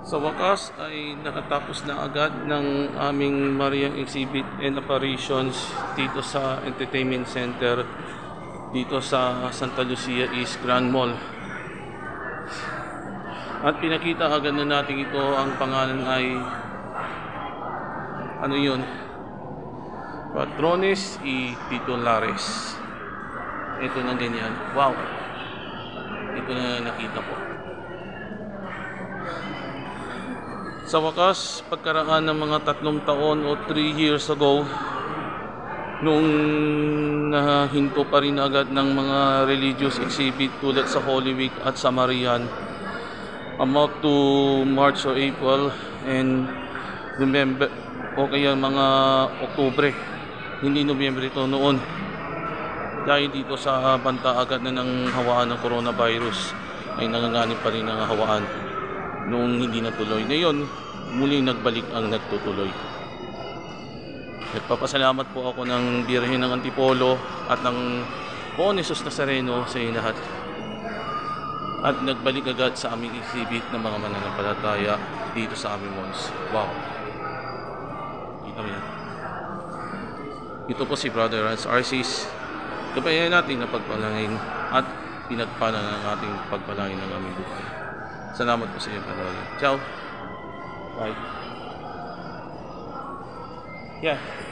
Sa wakas ay nakatapos na agad ng aming Mariang exhibit and operations dito sa Entertainment Center dito sa Santa Lucia East Grand Mall. At pinakita agad na natin ito, ang pangalan ay ano yun? Patrones y Titulares. Ito na ganyan. Wow! Ito na nakita ko. Sa wakas, pagkaraan ng mga 3 taon o 3 years ago, nung nahinto pa rin agad ng mga religious exhibit tulad sa Holy Week at sa Marian, about to March or April and November o kaya mga Oktubre, hindi Nobyembre ito noon, dahil dito sa banta agad na ng hawaan ng coronavirus ay nanganganib pa rin ang hawaan noong hindi natuloy. Ngayon, muling nagbalik ang nagtutuloy. Nagpapasalamat po ako ng Birhen ng Antipolo at ng Poong Jesus Nazareno sa inyo lahat. At nagbalik agad sa aming exhibit ng mga mananampalataya dito sa aming malls. Wow! Kita mo yan. Ito po si Brother Rance Arcis. Gabayan natin na pagpalangin at pinagpala ng ating pagpalangin ng aming buhay. Salamat po sa iyo, Brother. Ciao! Bye! Yeah.